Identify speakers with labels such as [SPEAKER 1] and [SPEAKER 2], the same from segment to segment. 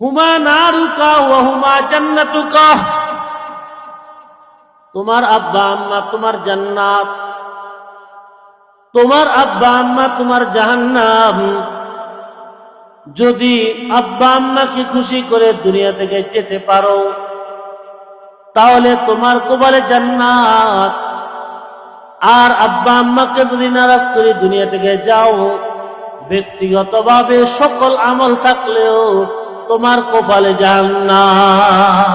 [SPEAKER 1] হুমা নারুকা ওয়া হুমা জান্নাতুকা, তোমার আব্বা আম্মা তোমার জান্নাত, তোমার আব্বা আম্মা তোমার জাহান্নাম। যদি আব্বা আম্মাকে খুশি করে দুনিয়া থেকে যেতে পারো তাহলে তোমার কপালে জান্নাত, আর আব্বা আম্মাকে যদি নারাজ করে দুনিয়া থেকে যাও, ব্যক্তিগতভাবে সকল আমল থাকলেও তোমার কপালে জান্নাত।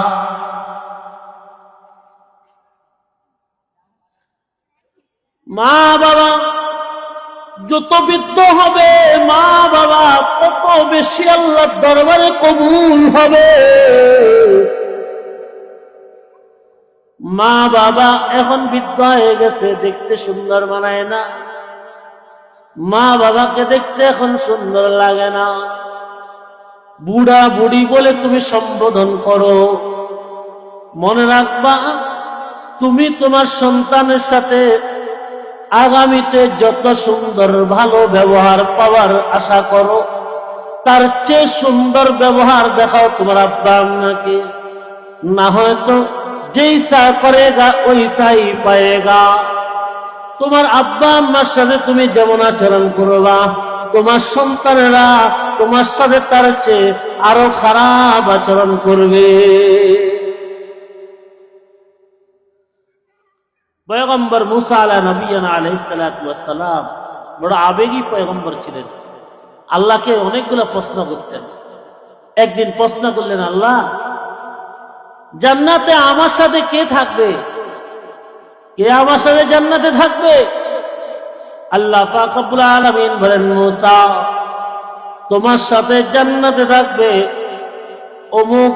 [SPEAKER 1] মা বাবা যত বৃদ্ধ হবে, মা বাবা তত বেশি আল্লাহর দরবারে কবুল হবে। মা বাবা এখন বৃদ্ধ হয়ে গেছে, দেখতে সুন্দর মানায় না, মা বাবাকে দেখতে এখন সুন্দর লাগে না। বুড়া বুড়ি বলে তুমি সম্বোধন করো। মনে রাখবা, তুমি তোমার সন্তানের সাথে আগামীতে যত সুন্দর ভালো ব্যবহার পাওয়ার আশা করো, তার চেয়ে সুন্দর ব্যবহার দেখাও তোমার আব্বা আম্মাকে। না হয়তো যেই চা করেগা ওই চাই পায়েগা। তোমার আব্বা আম্মার সাথে তুমি যেমন আচরণ করবা, তোমার সন্তানেরা তোমার সাথে তার চেয়ে আরো খারাপ আচরণ করবে। পয়গম্বর মুসা আলাইহিস সালাতু ওয়াস সালাম বড় আবেগী পয়গম্বর ছিলেন। আল্লাহকে অনেকগুলো প্রশ্ন করতেন। একদিন প্রশ্ন করলেন, আল্লাহ, জান্নাতে আমার সাথে কে থাকবে? কে আমার সাথে জান্নাতে থাকবে? আল্লাহ পাক রব্বুল আলামিন বলেন, মুসা, তোমার সাথে জান্নাতে থাকবে অমুক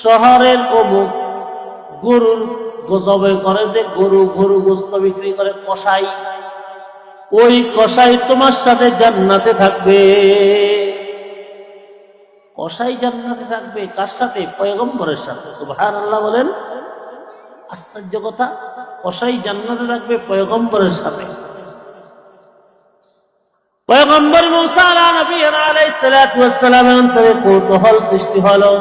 [SPEAKER 1] শহরের অমুক গরুর জবাই করে, যে গরু গোশত বিক্রি করে কসাই, ওই কসাই তোমার সাথে জান্নাতে থাকবে। কসাই জান্নাতে থাকবে কার সাথে? পয়গম্বরের সাথে। সুবহানাল্লাহ বলেন, আশ্চর্য কথা। কসাই জান্নাতে থাকবে পয়গম্বরের সাথে। পয়গম্বর মুসা আলাইহিস সালাতু ওয়াস সালামের অন্তরে কৌতূহল সৃষ্টি হলো।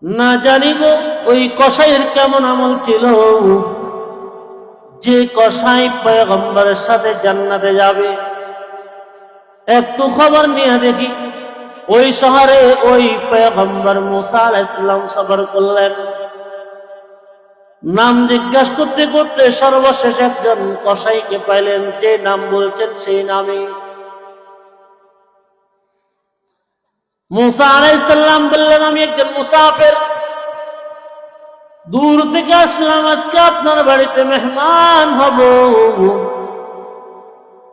[SPEAKER 1] না জানি গো ওই কসাইয়ের কেমন আমল ছিল, যে কসাই পয়গম্বরের সাথে জান্নাতে যাবে। একটু খবর নিয়ে দেখি। ওই শহরে ওই পয়গম্বর মুসা আলাইহিস সালাম সফর করলেন। নাম জিজ্ঞাসা করতে করতে সর্বশেষ একজন কসাইকে পাইলেন, যে নাম বলছেন সেই নামে। মুসা আলাইহিস সালাম বললেন, আমি একজন মুসাফির, দূর থেকে আসলাম, আজকে আপনার বাড়িতে মেহমান হব।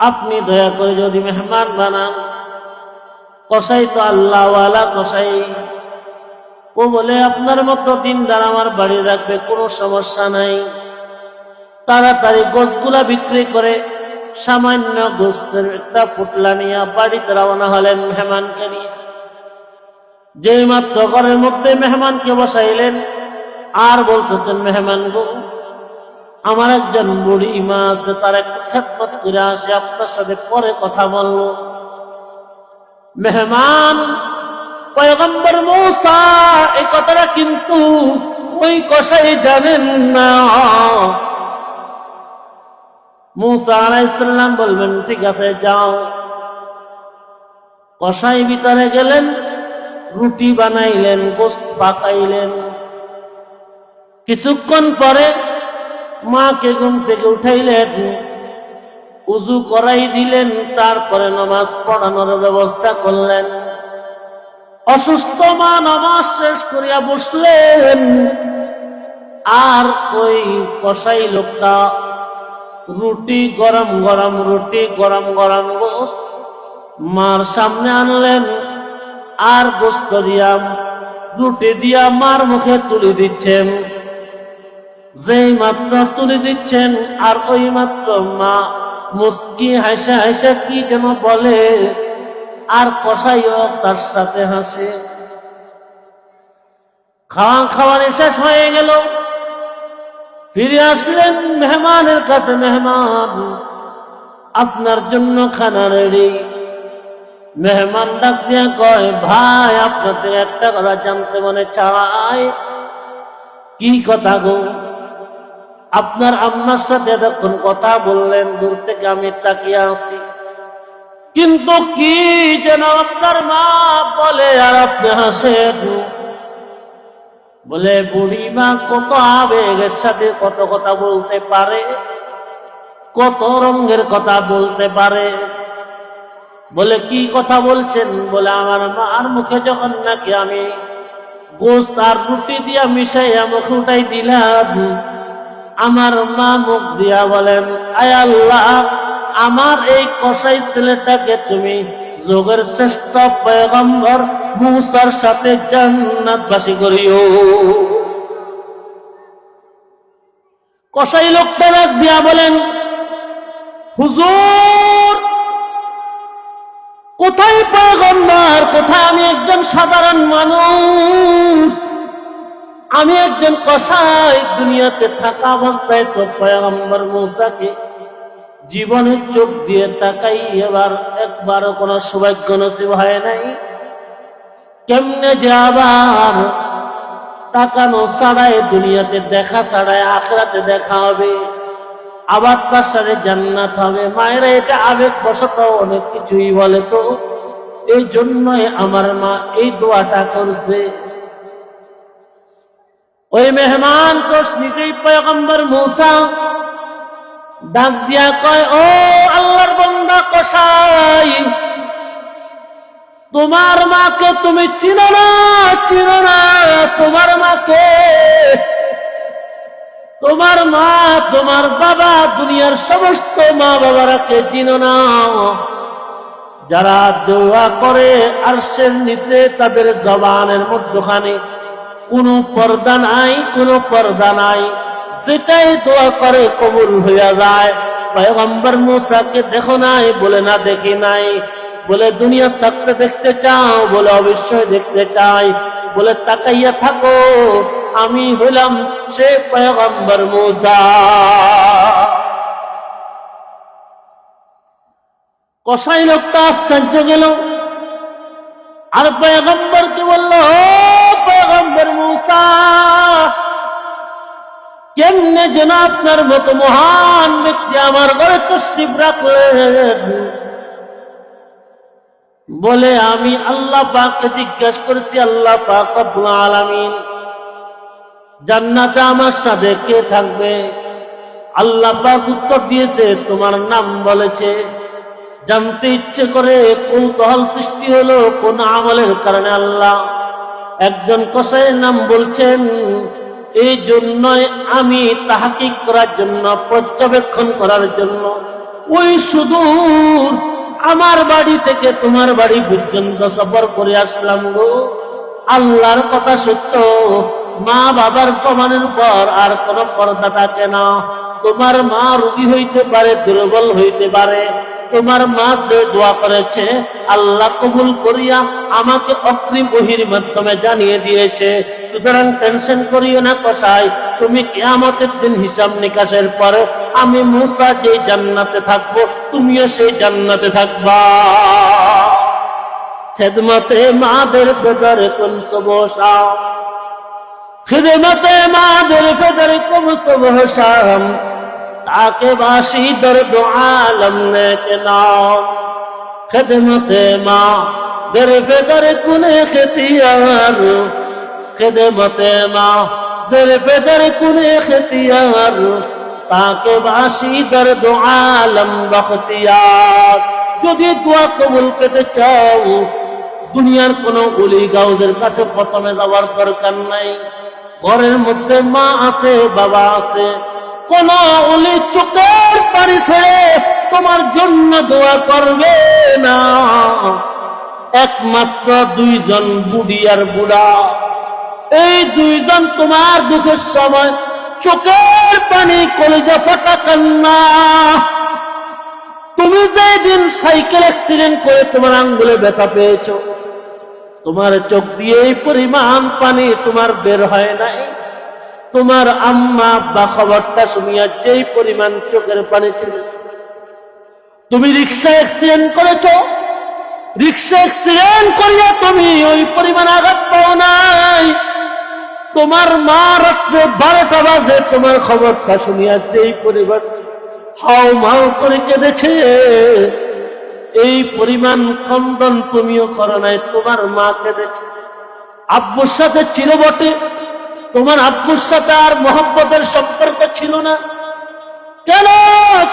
[SPEAKER 1] আপনি দয়া করে যদি মেহমান বানান। কসাই তো আল্লাহওয়ালা কসাই, ও বলে, আপনার মতো দিনদার আমার বাড়ি রাখবে, কোনো সমস্যা নাই। তাড়াতাড়ি গোশতগুলা বিক্রি করে সামান্য গোশতের একটা পুটলা নিয়ে বাড়িতে রওনা হলেন মেহমানকে নিয়ে। যেই মাত্র ঘরের মধ্যে মেহমানকে বসাইলেন, আর বলতেছেন, মেহমান গো, আমার একজন বুড়ি মা আছে, তার একটু খেদমত করে আসে, আপনার সাথে পরে কথা বলবো। মেহমান পয়গম্বর মুসা এই কথাটা কিন্তু ওই কসাই জানেন না। মুসা আলাইহিস সালাম বলবেন, ঠিক আছে যাও। কসাই ভিতরে গেলেন, রুটি বানাইলেন, গোশত পাকাইলেন। কিছুক্ষণ পরে মাকে ঘুম থেকে উঠাইলেন, উযু করাই দিলেন, তারপরে নামাজ পড়ানোর ব্যবস্থা করলেন। অসুস্থ মা নামাজ শেষ করিয়া বসলেন, আর ওই কসাই লোকটা রুটি গরম গরম গোশত মার সামনে আনলেন, আর গোশত দিয়া রুটি দিয়া মার মুখে তুলে দিচ্ছেন। যেই মাত্র তুলে দিচ্ছেন, আর ওই মাত্র মা মুস্কি হাসা হাসা কি যেন বলে, আর কসাইও তার সাথে হাসে। খাওয়ানি শেষ হয়ে গেল। ফিরে আসলেন মেহমানের কাছে, মেহমান আপনার জন্য খানা রেডি। মেহমান ডাক দিয়া কয়, ভাই আপনার থেকে একটা কথা জানতে মনে চায়। কি কথা গো? আপনার আম্মার সাথে এতক্ষণ কথা বললেন, দূর থেকে আমি তাকিয়ে আছি, কিন্তু কি যেন আপনার মা বলে আর আপনি হাসেন। বলে বুড়ি মা কত আবেগের সাথে কত কথা বলতে পারে, কত রঙের কথা বলতে পারে। বলে কি কথা বলছেন? বলে আমার মার মুখে যখন নাকি আমি গোস্ত আর রুটি দিয়া মিশাইয়া মুখে উঠাই দিলাম, আমার মা মুখ দিয়া বলেন, আয় আল্লাহ, আমার এই কসাই ছেলেটাকে তুমি যোগের শ্রেষ্ঠ পয়গম্বর মুসার সাথে জান্নাতবাসী করিও। কসাই লোকটা ডাক দিয়া বলেন, হুজুর, কোথায় পয়গম্বর, কোথায় আমি একজন সাধারণ মানুষ, আমি একজন কসাই। দুনিয়াতে থাকা অবস্থায় তো পয়গম্বর মুসাকে জীবনের চোখ দিয়ে তাকাই একবারও কোনো সৌভাগ্য নসিব হয় নাই। কেমনে যে আবার তাকানো ছাড়াই, দুনিয়াতে দেখা ছাড়াই আখিরাতে দেখা হবে, আবার তার সাথে জান্নাত হবে। মায়েরা এটা আবেগ বশত অনেক কিছুই বলে, তো এই জন্যই আমার মা এই দোয়াটা করছে। ওই মেহমান তো নিজেই পয়গম্বর মুসা ডাক দিয়া কয়, ও আল্লাহর বান্দা কসাই, তোমার মাকে তুমি চিনো না? চিনো না তোমার মাকে? তোমার মা, তোমার বাবা, দুনিয়ার সমস্ত মা বাবারাকে চিনো না? যারা দোয়া করে আরশের নিচে, তাদের জবানের মধ্যখানে কোনো পর্দা নাই, কোনো পর্দা নাই, যেটাই দোয়া করে কবুল হইয়া যায়। পয়গম্বর মুসাকে দেখো নাই? বলে না, দেখি নাই। বলে দুনিয়া থাকতে দেখতে চাও? বলে অবশ্যই দেখতে চাই। বলে তাকাইয়া থাকো, আমি হইলাম সে পয়গম্বর মুসা। কসাই লোকটা আশ্চর্য গেল, আর পয়গম্বরকে বলল, ও পয়গম্বর মুসা, কেমনে যেন আপনার মতো মহান ব্যক্তি আমার ঘরে তশরিফ রাখলেন? বলে আমি আল্লাহ পাককে জিজ্ঞাসা করেছি, আল্লাহ পাক রব্বুল আলামিন জান্নাতে আমার সাথে কে থাকবে? আল্লাহ পাক উত্তর দিয়েছে, তোমার নাম বলেছে। জানতে ইচ্ছে করে কৌতূহল সৃষ্টি হলো, কোন আমলের কারণে আল্লাহ একজন কসাইয়ের নাম বলছেন। এই জন্যই আমি তাহকিক করার জন্য, পর্যবেক্ষণ করার জন্য ওই সুদূর আমার বাড়ি থেকে তোমার বাড়ি পর্যন্ত সফর করে আসলাম গো। আল্লাহর কথা সত্য, মা বাবার সমানের পর আর কোন পর্দা থাকে না। তোমার মা রোগী হইতে পারে, দুর্বল হইতে পারে, তোমার মা যে দোয়া করেছে আল্লাহ কবুল করিয়া আমাকে অগ্রিম ওহীর মাধ্যমে জানিয়ে দিয়েছে। সুতরাং টেনশন করিও না কসাই, তুমি কিয়ামতের দিন হিসাব নিকাশের পরে আমি মুসা যে জান্নাতে থাকবো, তুমিও সেই জান্নাতে থাকবা। খেদমতে মাদের ফেদরে কুন সুবহ শাম, খেদমতে মাদের ফেদরে কুন সুবহ শাম, তাকে বাসি দর্দ আলম নে के नाम। खिदमते माँ दर फेदर कुने खतियार, खिदमते माँ दर फेदर कुने खतियार, ताके बासी दर्द आलम बख्तियार। যদি দোয়া কবুল পেতে চাও, দুনিয়ার কোন ওলি গাউদের কাছে প্রথমে যাওয়ার দরকার নাই। ঘরের মধ্যে মা আছে, বাবা আছে, কোন ওলি চোখের পানি ছেড়ে তোমার জন্য দোয়া করবে না। একমাত্র দুইজন বুড়ি আর বুড়া, এই দুইজন তোমার দুঃখের সময় চোখের পানি, কলিজা ফাটা কান্না। তুমি যেদিন সাইকেল অ্যাক্সিডেন্ট করে তোমার আঙ্গুলে ব্যথা পেয়েছ, তোমার চোখ দিয়ে এই পরিমাণ পানি তোমার বের হয় নাই। তোমার আম্মা আব্বা খবরটা শুনিয়া যেই পরিমাণ চোখের পানি ছেড়েছে। তুমি রিক্সা অ্যাক্সিডেন্ট করেছ, রিক্সা অ্যাক্সিডেন্ট করিয়া তুমি ওই পরিমাণ আঘাত পাও নাই। তোমার মা রাত্রে 12টা বাজে তোমার খবরটা শুনিয়া যেই পরিবার হাও মাও করে কেঁদেছে, এই পরিমাণ খন্দন তুমিও করো নাই, তোমার মা কেঁদেছে। আব্বুর সাথে ছিল বটে, তোমার আব্বুর সাথে আর মোহাম্মতের সম্পর্ক ছিল না, কেন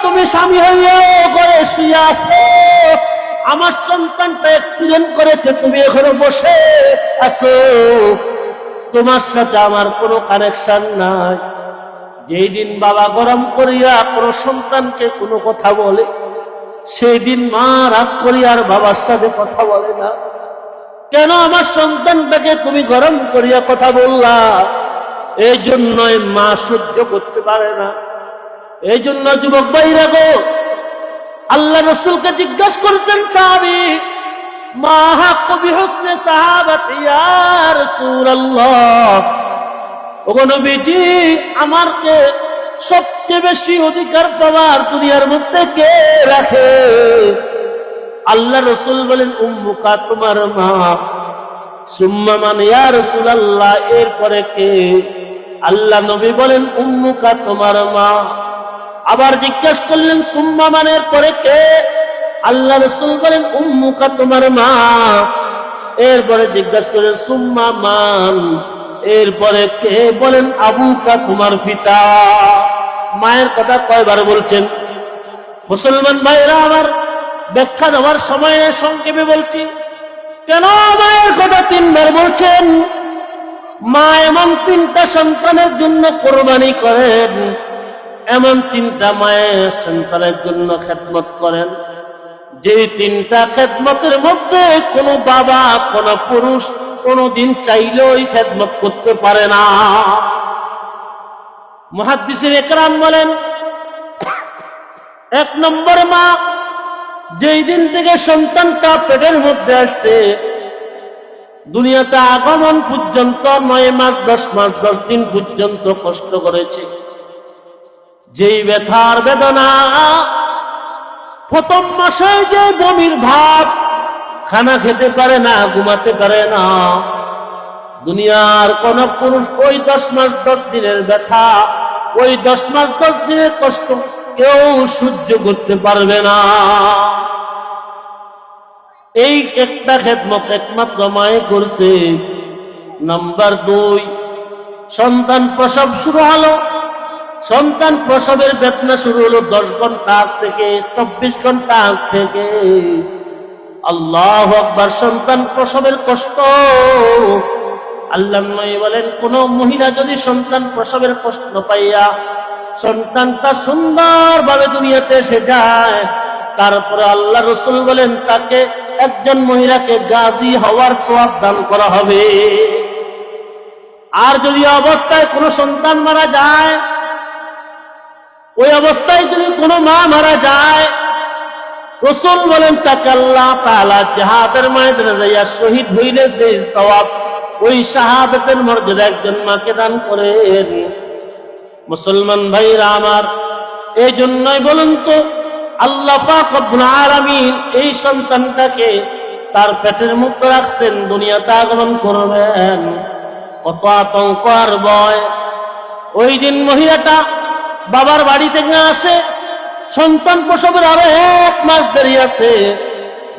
[SPEAKER 1] তুমি স্বামী হইয়াও ঘরে শুয়ে আছো? আমার সন্তানটা অ্যাক্সিডেন্ট করেছে, তুমি এখনো বসে আছো, তোমার সাথে আমার কোনো কানেকশন নাই। যেই দিন বাবা গরম করিয়া কোনো সন্তানকে কোনো কথা বলে, সেই দিন মা রাগ করিয়া আর বাবার সাথে কথা বলে না। কেন আমার সন্তানটাকে তুমি গরম করিয়া কথা বললা? এই জন্যই মা সহ্য করতে পারে না। এই জন্য যুবক ভাইরা গো, আল্লাহ রাসূলকে জিজ্ঞাসা করেছেন সাহাবী, মা হাক্কু বিহুসনি সাহাবাতি ইয়া রাসূলুল্লাহ, ওগো নবীজি, আমাকে সবচেয়ে বেশি অধিকার পাওয়ার দুনিয়ার মধ্যে কে রাখে? আল্লাহ রাসূল বলেন, উম্মুকা, তোমার মা। সুম্মা মান ইয়া রাসূলুল্লাহ, এরপরে কে? আল্লাহ নবী বলেন, উম্মুকা, তোমার মা। আবার জিজ্ঞাসা করলেন, সুম্মা মানের পরে কে? আল্লাহ রাসূল বলেন, উম্মুকা, তোমার মা। এরপরে জিজ্ঞাসা করলেন, সুম্মা মান, এরপরে কে? বলেন, আবুকা, তোমার পিতা। মায়ের কথা কয়বার বলছেন? মুসলমান ভাইরা আমার, ব্যাখ্যা দেওয়ার সময় সংক্ষেপে বলছি। কেন মায়ের কথা 3বার বলছেন? মা এমন 3টা সন্তানের জন্য কোরবানি করেন, এমন 3টা মায়ের সন্তানের জন্য খেদমত করেন, যে 3টা খেদমতের মধ্যে কোনো বাবা, কোনো পুরুষ কোনদিন চাইলেও এই খেদমত করতে পারে না। মুহাদ্দিসিন ইকরাম বলেন, 1 নম্বর মা, যেই দিন থেকে সন্তানটা পেটের মধ্যে আসছে, দুনিয়াতে আগমন পর্যন্ত 9 মাস 10 মাস 10 দিন পর্যন্ত কষ্ট করেছে। যেই ব্যথার বেদনা, প্রথম মাসে যে বমির ভাব, খানা খেতে পারে না, ঘুমাতে পারে না, দুনিয়ার কোন পুরুষ ওই 10 মাস 10 দিনের ব্যথা, ওই 10 মাস 10 দিনের কষ্ট কেউ সহ্য করতে পারবে না। এই একটা খেদমত একমাত্র মায়ে করছে। নাম্বার 2, সন্তান প্রসব শুরু হলো। সন্তান প্রসবের বেদনা শুরু হলো 10 ঘন্টা থেকে, 24 ঘন্টা থেকে। আল্লাহু আকবার। সন্তান প্রসবের কষ্ট, আল্লাহ নবী বলেন, কোন মহিলা যদি সন্তান প্রসবের কষ্ট পাইয়া সন্তানটা সুন্দরভাবে দুনিয়াতে এসে যায়, তারপরে আল্লাহ রাসূল বলেন, তাকে একজন মহিলাকে গাজী হওয়ার সওয়াব দান করা হবে। আর যদি অবস্থায় কোনো সন্তান মারা যায়, ওই অবস্থায় যদি কোনো মা মারা যায়, রাসূল বলেন, তাকে আল্লাহ তাআলা জিহাদের ময়দানে যাইয়া শহীদ হইলে যে সওয়াব, ওই শাহাদাতের মর্যাদা একজন মাকে দান করেন। মুসলমান ভাইরা আমার, এই জন্যই বলুন তো, আল্লাহ পাক রব্বুল আলামিন এই সন্তানটাকে তার পেটের মধ্যে রাখছেন, দুনিয়াতে আগমন করবেন। কত আতঙ্ক আর ভয়। ওই দিন মহিলাটা বাবার বাড়ি থেকে আসে, সন্তান প্রসবের আরো 1 মাস দেরি আছে,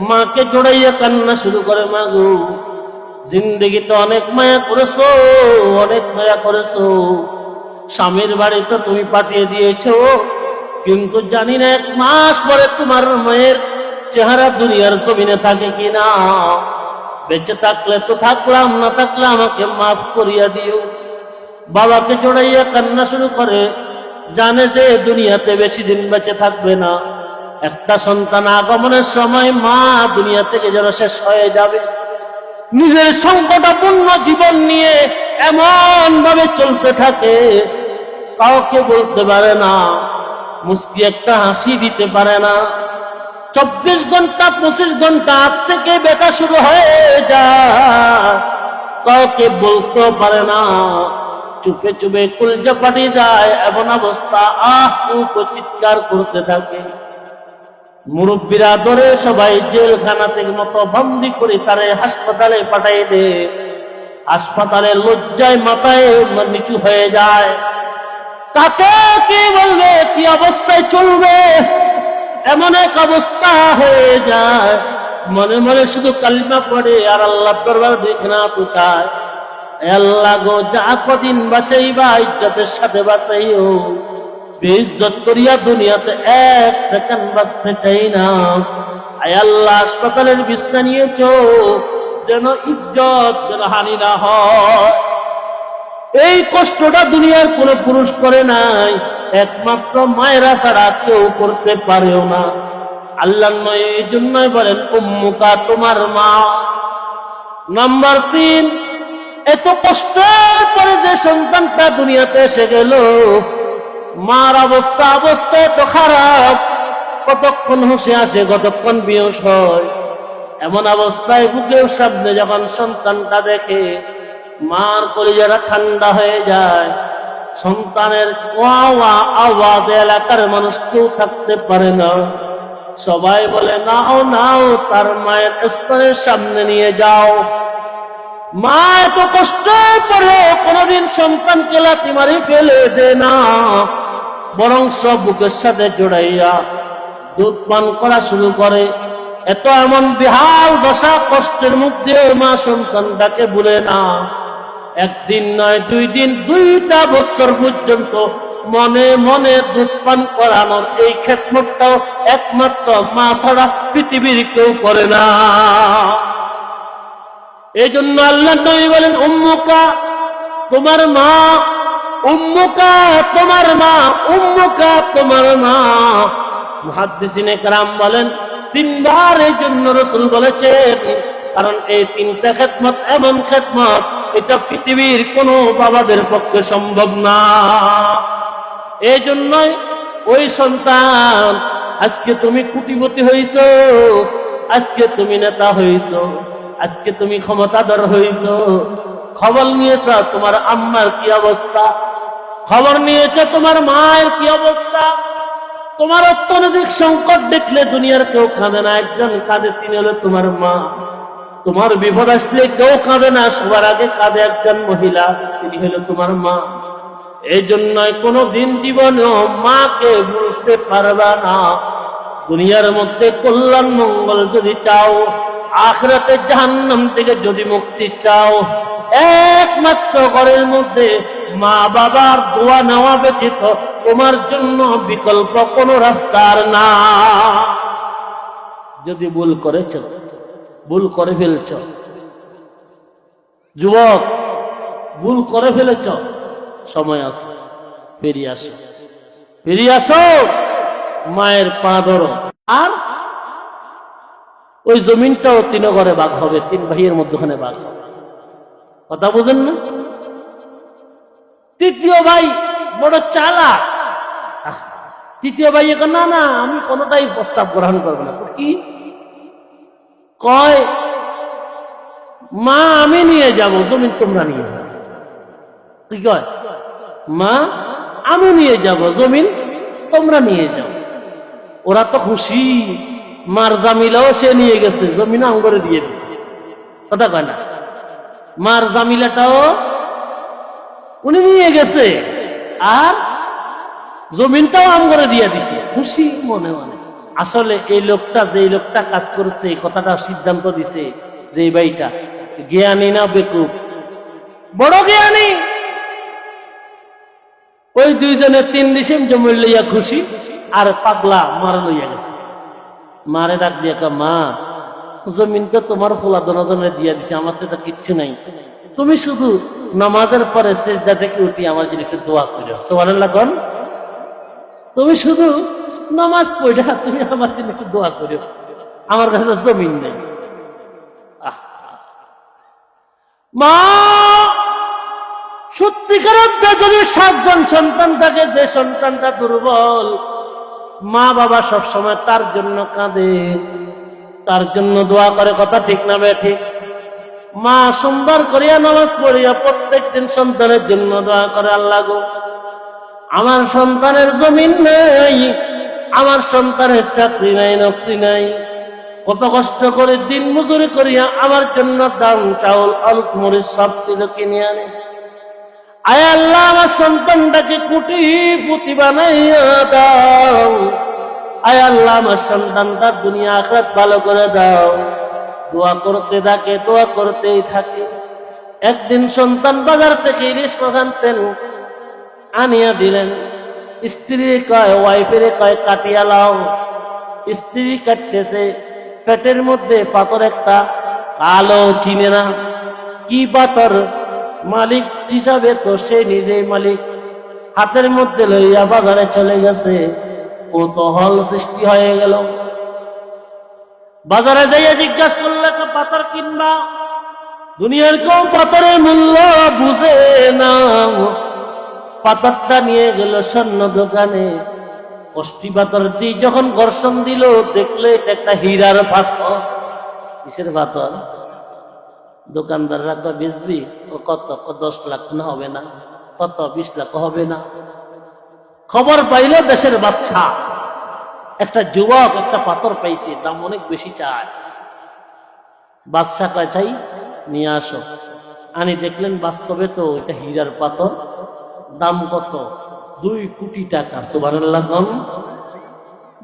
[SPEAKER 1] মাকে জড়াইয়া কান্না শুরু করে, মা গো, জিন্দেগিতে অনেক মায়া করেছো, অনেক মায়া করেছো, স্বামীর বাড়ি তো তুমি পাঠিয়ে দিয়েছো, কিন্তু জানি না 1 মাস পরে তোমার মায়ের চেহারা দুনিয়ার জমিনে থাকে কিনা। বেঁচে থাকলে তো থাকলাম, না থাকলে আমাকে মাফ করিয়া দিও। বাবাকে জড়াইয়া কান্না শুরু করে, জানে যে দুনিয়াতে বেশি দিন বেঁচে থাকবে না। একটা সন্তান আগমনের সময় মা দুনিয়া থেকে যেন শেষ হয়ে যাবে। নিজের সংকটাপূর্ণ জীবন নিয়ে এমন ভাবে চলতে থাকে, কাউকে বলতে পারে না, মুস্কি একটা হাসি দিতে পারে না। 24 ঘন্টা 25 ঘন্টা আগ থেকে ব্যথা শুরু হয়ে যায়, কাউকে বলতেও পারে না, চুপে চুপে কলিজা ফাটে যায়। এমন অবস্থা, আহ উহ চিৎকার করতে থাকে। মুরব্বীরা ধরে সবাই জেলখানাতে মতো বন্দি করে তারে হাসপাতালে পাঠাই দে। হাসপাতালে লজ্জায় মাথায় নিচু হয়ে যায়। তাকে কি বলবে, কি অবস্থায় চলবে, এমন এক অবস্থা হয়ে যায়। মনে মনে শুধু কালিমা পড়ে আর আল্লাহ দরবার দেখে না তুকায়, আল্লাহ গো যা কদিন বাঁচাইবা ইজ্জতের সাথে বাঁচাইও, বেইজ্জত করিয়া দুনিয়াতে এক সেকেন্ড বাঁচতে চাই না। আয় আল্লাহ হাসপাতালের বিছনা নিয়েছো, যেন ইজ্জত যেন হানি না হয়। এই কষ্টটা দুনিয়ার কোন পুরুষ করে নাই, একমাত্র মায়েরা ছাড়া কেউ করতে পারেও না। আল্লাহ নয়, এই জন্যই বলেন উম্মুকা, তোমার মা। নাম্বার 3, এত কষ্টের পরে যে সন্তানটা দুনিয়াতে এসে গেল, মার অবস্থা তো খারাপ, কতক্ষণ হুঁশে আসে, কতক্ষণ বেহুশ হয়। এমন অবস্থায় বুকের সামনে যখন সন্তানটা দেখে, মার কলিজাটা ঠান্ডা হয়ে যায়। সন্তানের আওয়াজ এলাকার মানুষ কেউ থাকতে পারে না। সবাই বলে নাও নাও, তার মায়ের স্তনের সামনে নিয়ে যাও। মা এত কষ্টের পরে কোনদিন সন্তানকে লাথি মারি ফেলে দে না, বরং সব বুকের সাথে জড়াইয়া দুধ পান করা শুরু করে। এত এমন বিহাল দশা কষ্টের মধ্যে মা সন্তানটাকে ভুলে না। একদিন নয়, 2 দিন, 2টা বছর পর্যন্ত মনে মনে দুধ পান করানোর এই খেদমতটাও একমাত্র মা ছাড়া পৃথিবীর কেউ করে না। এই জন্য আল্লাহ নবী বলেন উম্মুকা, তোমার মা। উম্মুকা, তোমার মা। উম্মুকা, তোমার মা। মুহাদ্দিসিনে কেরাম বলেন 3 বার এই জন্য রাসূল বলেছেন, কারণ এই 3টা খেদমত এমন খেদমত, এটা পৃথিবীর কোন বাবাদের পক্ষে সম্ভব না। এই জন্যই ওই সন্তান, আজকে তুমি কোটিপতি হইছ, আজকে তুমি নেতা হইছ, আজকে তুমি ক্ষমতাধর হইছ, খবর নিয়েছ তোমার আম্মার কি অবস্থা, খবর নিয়েছ তোমার মায়ের কি অবস্থা। তোমার অর্থনৈতিক সংকট দেখলে দুনিয়ার কেউ কাঁদে না, একজন কাঁদে, তিনি হলো তোমার মা। তোমার বিপদ আসলে কেউ কাঁদে না, সবার আগে কাঁদে একজন মহিলা, তিনি হলো তোমার মা। এই জন্যই কোনদিন জীবনেও মাকে ভুলতে পারবা না। দুনিয়ার মধ্যে কল্যাণ মঙ্গল যদি চাও, আখিরাতে জাহান্নাম থেকে যদি মুক্তি চাও, একমাত্র ঘরের মধ্যে মা বাবার দোয়া নেওয়া ব্যতীত তোমার জন্য বিকল্প কোন রাস্তার না। যদি ভুল করেছ, ভুল করে ফেলছ, যুবক ভুল করে ফেলেছ, সময় আছে, ফিরিয়ে আসো, ফিরিয়ে আসো, মায়ের পা ধরো। আর ওই জমিনটাও 3 ঘরে ভাগ হবে, 3 ভাইয়ের মধ্যখানে ভাগ হবে। কথা বুঝেন না? 3য় ভাই বড় চালাক। 3য় ভাই এখন না না, আমি কোনটাই প্রস্তাব গ্রহণ করবো না। কি কয়, মা আমি নিয়ে যাব, জমিন তোমরা নিয়ে যাও। কি কয়, মা আমি নিয়ে যাব, জমিন তোমরা নিয়ে যাও। ওরা তো খুশি, মার জামিলাও সে নিয়ে গেছে, জমিন আঙ্গরে দিয়ে দিছে। কথা কয় না, মার জামিলাটাও উনি নিয়ে গেছে, আর জমিনটাও আঙ্গরে দিয়ে দিছে, খুশি মনে মনে। আসলে এই লোকটা, যে লোকটা কাজ করছে, এই কথাটা সিদ্ধান্ত দিছে, যে ভাইটা জ্ঞানী না বেকুব? বড় জ্ঞানী। ওই 2 জনে 3 ডিসিম জমি লইয়া খুশি, আর পাগলা মার লইয়া গেছে। মারে ডাক দিয়ে, মা জমিন তো তোমার ফোলা দনজনে দিয়া দিছে, আমার তো কিচ্ছু নাই, তুমি শুধু নামাজের পরে সেজদা থেকে উঠি আমার জন্য একটু দোয়া করো। সুবহানাল্লাহ কোন, তুমি শুধু নামাজ পড়া, তুমি আমার জন্য একটু দোয়া করো, আমার কাছে তো জমিন নেই। মা সত্যিকার অর্থে যদি 7 জন সন্তান থাকে, যে সন্তানটা দুর্বল, মা বাবা সবসময় তার জন্য কাঁদে, তার জন্য দোয়া করে। কথা ঠিক না ঠিক? মা সোমবার করিয়া নামাজ পড়িয়া প্রত্যেকদিন সন্তানের জন্য দোয়া করে, আল্লাহ গো আমার সন্তানের জমিন নেই, আমার সন্তানের চাকরি নাই, নকরি নাই, কত কষ্ট করে দিন মজুরি করিয়া আমার জন্য দাম, চাউল, আলু, মরিচ সব কিছু কিনে আনে। আয় আল্লাহ, আমার সন্তানটাকে কোটিপতি বানাইয়া দাও। আয় আল্লাহ, আমার সন্তানটা দুনিয়া আখিরাত ভালো করে দাও। দোয়া করতে থাকে, দোয়া করতেই থাকে। একদিন সন্তান বাজার থেকে ইলিশ মাছ আনছেন, আনিয়া দিলেন। স্ত্রী কয়, ওয়াইফের কয় কাটিয়া লাও। স্ত্রী কাটতেছে, পেটের মধ্যে পাথর একটা, কালো, চিনে না কি পাথর। মালিক হিসাবে তো সে নিজেই মালিক, হাতের মধ্যে লইয়া বাজারে চলে গেছে। কৌতূহল সৃষ্টি হয়ে গেল। বাজারে যাইয়া জিজ্ঞাসা করলে, পাথর কিনবা? দুনিয়ার কেউ পাথরের মূল্য বুঝে না। পাথরটা নিয়ে গেল স্বর্ণ দোকানে। কষ্টি পাথর দিয়ে যখন ঘর্ষণ দিল, দেখলে এটা একটা হীরার পাথর। কিসের পাথর? দোকানদাররা কয়, বেচবি? কত? 10 লাখ না হবে না? কত? 20 লাখ হবে না? খবর পাইল দেশের বাদশা, একটা যুবক একটা পাথর পাইছে, দাম অনেক বেশি চায়। বাদশা কয়, চাই, নিয়ে আসো। আনি দেখলেন বাস্তবে তো এটা হীরার পাথর। দাম কত? 2 কোটি টাকা। সুবহানাল্লাহ।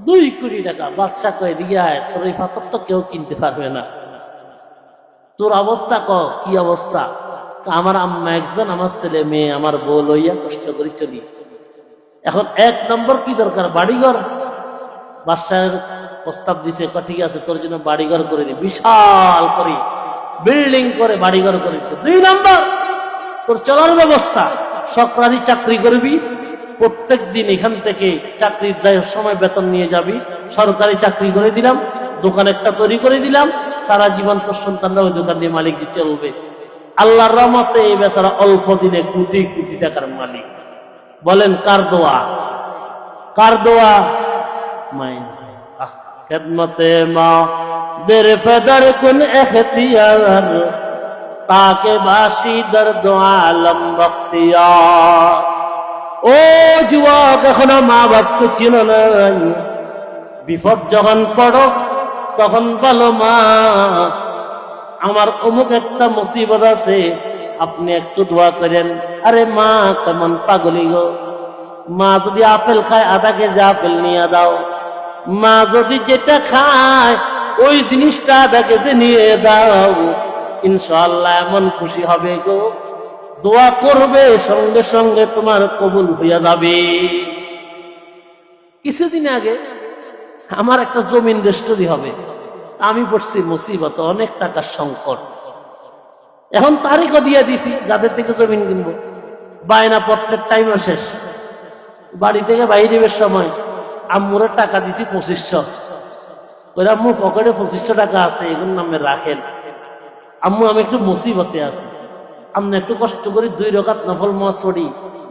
[SPEAKER 1] 2 কোটি টাকা। বাদশা কয়, রিয়ায়, তোর এই পাথর তো কেউ কিনতে পারবে না। তোর অবস্থা কি অবস্থা? আমার আম্মা একজন, আমার ছেলে মেয়ে, আমার বউ লইয়া কষ্ট করে চলি। এখন 1 নম্বর কি দরকার? বাড়িঘর। বাদশার প্রস্তাব দিছে, ঠিক আছে, তোর জন্য বাড়িঘর করে দি, বিশাল করে বিল্ডিং করে বাড়িঘর করে দিচ্ছে। 2 নম্বর, তোর চলার ব্যবস্থা, সরকারি চাকরি করবি, প্রত্যেক দিন এখান থেকে চাকরির সময় বেতন নিয়ে যাবি। সরকারি চাকরি করে দিলাম, দোকান একটা তৈরি করে দিলাম, সারা জীবন তোর সন্তানরা ওই দোকান দিয়ে মালিক দিয়ে চলবে। আল্লাহর রহমতে এই বেচারা অল্প দিনে কোটি কোটি টাকার মালিক। বলেন কার দোয়া? কার দোয়া? মায়ের। খেদমতে মা দের ফেদার কুন এখতিয়ার, তাকে বাসি দর্দ আলম বখতিয়ার। ও যুবক, এখনো মা বাপকে চিনো নাই। বিপদ যখন পড়ো তখন বলো, মা আমার অমুক একটা মুসিবত আছে, আপনি একটু দোয়া করেন। আরে মা কেমন পাগলি গো। মা যদি আপেল খায়, আধা কেজি আপেল নিয়ে দাও। মা যদি যেটা খায় ওই জিনিসটা আধা কেজি নিয়ে দাও। ইনশাআল্লাহ এমন খুশি হবে গো, দোয়া করবে সঙ্গে সঙ্গে তোমার কবুল হইয়া যাবে। কিছুদিন আগে আমার একটা জমিন রেজিস্ট্রি হবে, আমি পড়ছি মুসিবত, অনেক টাকার সংকট। এখন তারিখও দিয়ে দিছি যাদের থেকে জমিন কিনবো। বায়না পত্রের টাইমও শেষ। বাড়ি থেকে বাইরের সময় আম্মুরে টাকা দিছি 2500। ওরা আম্মু পকেটে 2500 টাকা আছে, এগুলোর নামে রাখেন। আম্মু আমি একটু মুসিবতে আছি, আপনি একটু কষ্ট করে 2 রাকাত নফল নামাজ পড়ি,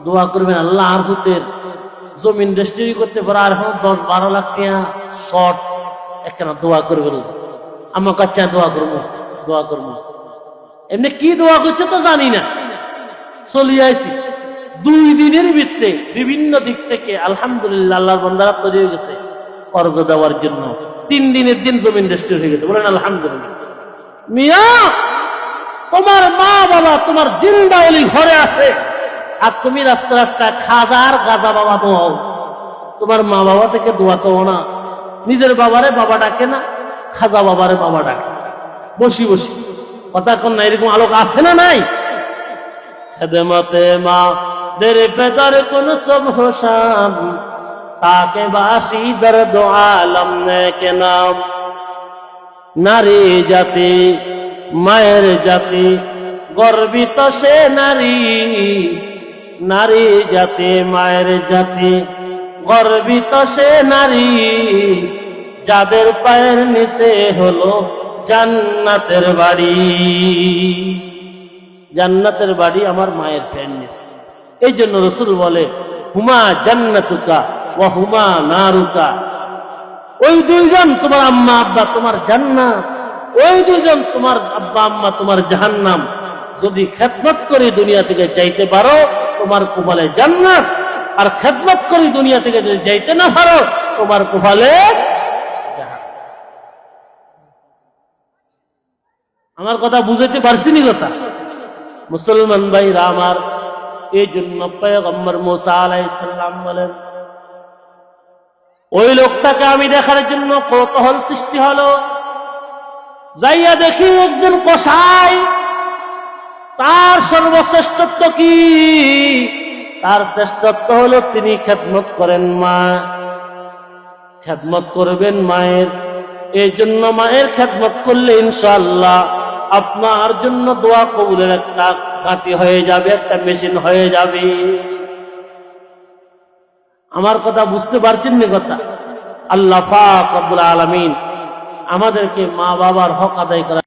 [SPEAKER 1] দোয়া করবেন আল্লাহ আর হুতের জমিন রেজিস্ট্রি করতে পারে। আর এখন 10-12 লাখ টাকা শর্ট, একখানা দোয়া করবেন। আমার কাছে দোয়া করবো, দোয়া করবো। এমনি কি দোয়া করছে তো জানি না, চলে আইছি। 2 দিনের ভিতরে বিভিন্ন দিক থেকে আলহামদুলিল্লাহ আল্লাহর বান্দারা তৈরি হয়ে গেছে কর্জ দেওয়ার জন্য। 3 দিনের দিন জমিন রেজিস্ট্রি হয়ে গেছে। বলেন আলহামদুলিল্লাহ। মিয়া, তোমার মা বাবা তোমার জিন্দা ওলি ঘরে আছে, আর তুমি রাস্তা রাস্তায় খাজার গাজা বাবা দোয়াও। তোমার মা বাবা থেকে দোয়া তো না, নিজের বাবারে বাবা ডাকে না, খাজা বাবারে বাবা ডাকে বসি বসি। কথা কোন না, এরকম আলোক আছে না নাই? খেদমতে মা দের পেদার কোন সব হোসাম, তাকে বাসি দর্দ আলম নেকে নাম। নারী জাতি মায়ের জাতি, গর্বিত সে নারী। নারী জাতি মায়ের জাতি, গর্বিত সে নারী। যাদের পায়ের নিচে হলো জান্নাতের বাড়ি। জান্নাতের বাড়ি আমার মায়ের পায়ের নিচে। এই জন্য রাসূল বলে, হুমা জান্নাতুকা ওয়া হুমা নারুকা। ওই 2 জন তোমার আম্মা আব্বা তোমার জান্নাত, ওই 2 জন তোমার আব্বা আম্মা তোমার জাহান্নাম। যদি খেদমত করে দুনিয়া থেকে যাইতে পারো, তোমার কপালে জান্নাত, আর খেদমত করি দুনিয়া থেকে যদি যাইতে না পারো, তোমার কপালে জাহান্নাম। আমার কথা বুঝাইতে পারছি নি কথা? মুসলমান ভাইরা আমার, এই জন্য পয়গম্বর মুসা আলাইহিস সালাম বলেন, ওই লোকটাকে আমি দেখার জন্য কৌতূহল সৃষ্টি হলো, যাইয়া দেখি একজন কসাই, তার সর্বশ্রেষ্ঠত্ব কি? তার শ্রেষ্ঠত্ব হলো তিনি খেদমত করেন, মা খেদমত করবেন মায়ের। এই জন্য মায়ের খেদমত করলে ইনশাআল্লাহ আপনার জন্য দোয়া কবুলের একটা কাঠি হয়ে যাবে, একটা মেশিন হয়ে যাবে। আমার কথা বুঝতে পারছেন না কথা? আল্লাহ পাক রব্বুল আলামিন আমাদেরকে মা বাবার হক আদায় করা